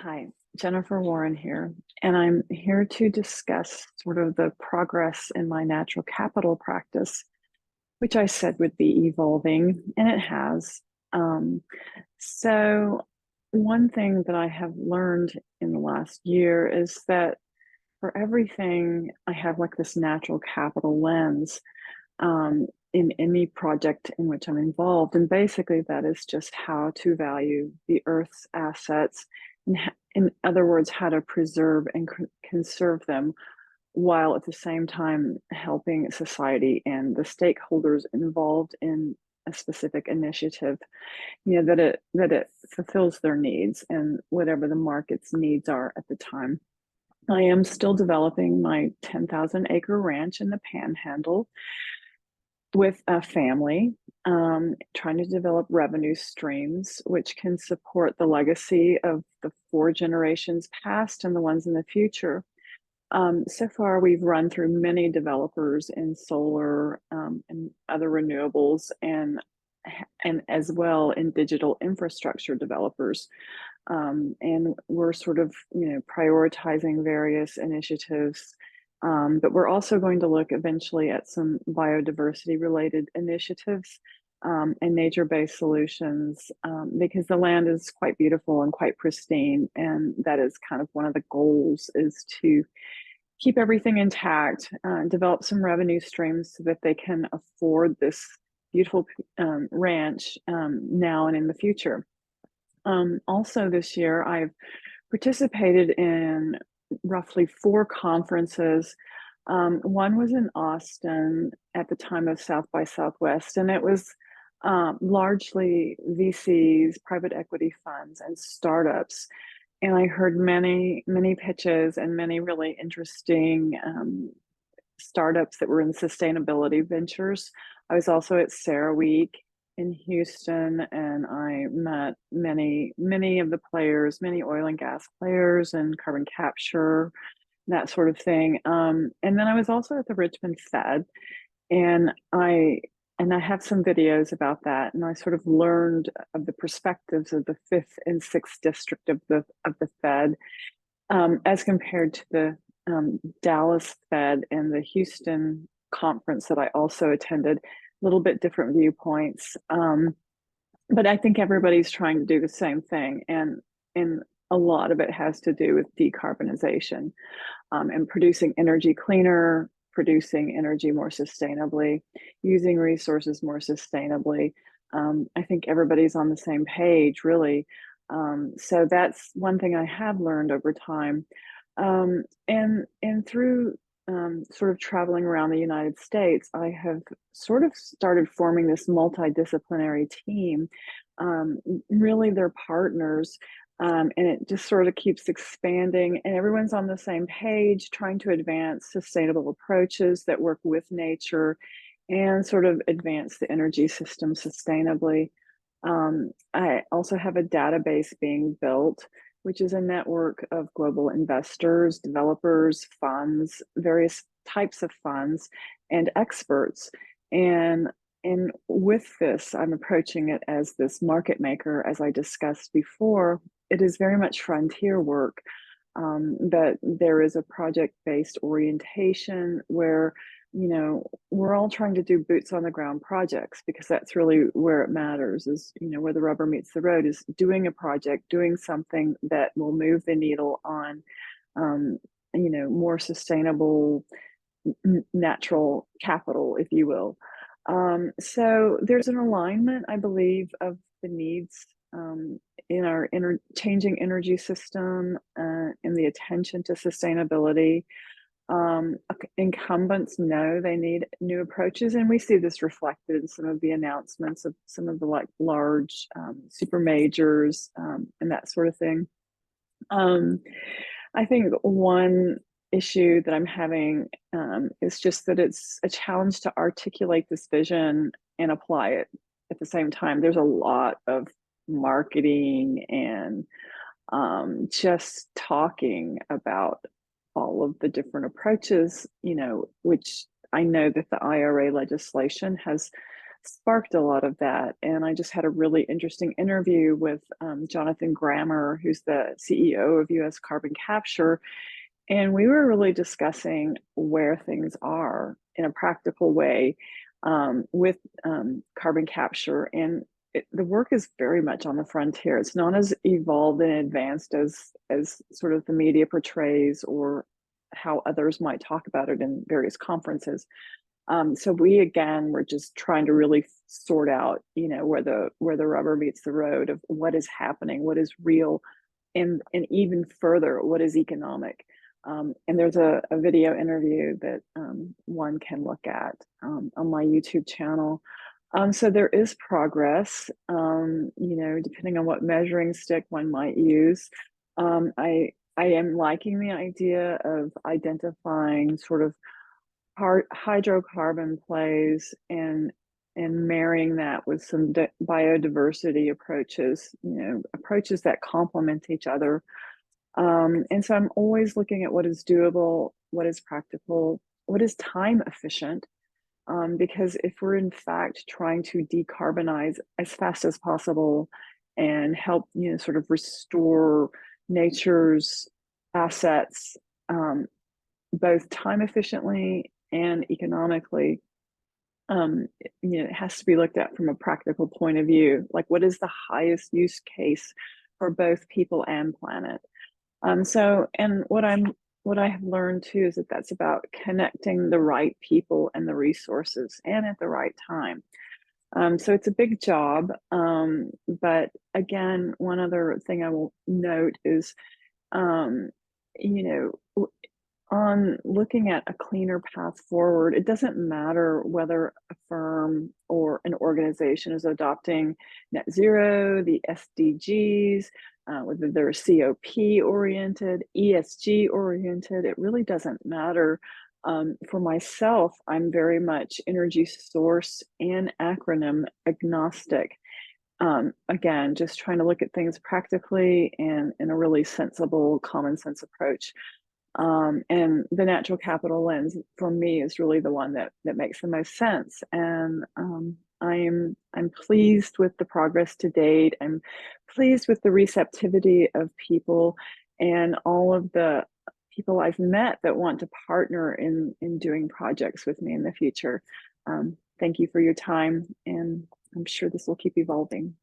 Hi, Jennifer Warren here, and I'm here to discuss sort of the progress in my natural capital practice, which I said would be evolving, and it has. Um, so, one thing that I have learned in the last year is that for everything, I have like this natural capital lens in any project in which I'm involved. And basically, that is just how to value the Earth's assets. And in other words, how to preserve and conserve them while at the same time helping society and the stakeholders involved in a specific initiative, that it fulfills their needs and whatever the market's needs are at the time. I am still developing my 10,000 acre ranch in the Panhandle with a family, trying to develop revenue streams which can support the legacy of the four generations past and the ones in the future. So far, we've run through many developers in solar and other renewables, and as well in digital infrastructure developers. And we're sort of, prioritizing various initiatives. But we're also going to look eventually at some biodiversity related initiatives and nature-based solutions because the land is quite beautiful and quite pristine. And that is kind of one of the goals, is to keep everything intact, develop some revenue streams so that they can afford this beautiful ranch now and in the future. Also, this year, I've participated in roughly four conferences. One was in Austin at the time of South by Southwest, and it was largely VCs, private equity funds, and startups. And I heard many, many pitches and many really interesting startups that were in sustainability ventures. I was also at CERAWeek in Houston, and I met many of the players, many oil and gas players and carbon capture, that sort of thing. And then I was also at the Richmond Fed, and I have some videos about that, and I sort of learned of the perspectives of the fifth and sixth district of the Fed as compared to the Dallas Fed and the Houston conference that I also attended. A little bit different viewpoints, but I think everybody's trying to do the same thing, and a lot of it has to do with decarbonization and producing energy cleaner, producing energy more sustainably, using resources more sustainably. I think everybody's on the same page, really. So that's one thing I have learned over time. And through sort of traveling around the United States, I have sort of started forming this multidisciplinary team. Really, they're partners, and it just sort of keeps expanding, and everyone's on the same page, trying to advance sustainable approaches that work with nature and sort of advance the energy system sustainably. I also have a database being built, which is a network of global investors, developers, funds, various types of funds, and experts. And with this, I'm approaching it as this market maker, as I discussed before. It is very much frontier work, that there is a project-based orientation where we're all trying to do boots on the ground projects, because that's really where it matters, is where the rubber meets the road, is doing a project, doing something that will move the needle on more sustainable natural capital, if you will. So there's an alignment, I believe, of the needs in our changing energy system and the attention to sustainability. Incumbents know they need new approaches, and we see this reflected in some of the announcements of some of the large super majors and that sort of thing. I think one issue that I'm having is just that it's a challenge to articulate this vision and apply it at the same time. There's a lot of marketing and just talking about all of the different approaches, which I know that the IRA legislation has sparked a lot of that. And I just had a really interesting interview with Jonathan Grammer, who's the CEO of US Carbon Capture. And we were really discussing where things are in a practical way with carbon capture. And the work is very much on the frontier. It's not as evolved and advanced as sort of the media portrays or how others might talk about it in various conferences. So we again were just trying to really sort out, where the rubber meets the road of what is happening, what is real, and even further, what is economic. And there's a video interview that one can look at on my YouTube channel. So there is progress, depending on what measuring stick one might use. I am liking the idea of identifying sort of hydrocarbon plays and marrying that with some biodiversity approaches, approaches that complement each other. And so I'm always looking at what is doable, what is practical, what is time efficient. Because if we're in fact trying to decarbonize as fast as possible and help, sort of restore nature's assets, both time efficiently and economically, it has to be looked at from a practical point of view. Like, what is the highest use case for both people and planet? And what I have learned too is that that's about connecting the right people and the resources and at the right time. So it's a big job. But again, one other thing I will note is, um, you know, on looking at a cleaner path forward, it doesn't matter whether a firm or an organization is adopting net zero, the SDGs, whether they're COP oriented, ESG oriented, it really doesn't matter. For myself, I'm very much energy source and acronym agnostic. Again, just trying to look at things practically and in a really sensible, common sense approach. And the natural capital lens for me is really the one that makes the most sense. And I'm pleased with the progress to date. I'm pleased with the receptivity of people and all of the people I've met that want to partner in doing projects with me in the future. Thank you for your time, and I'm sure this will keep evolving.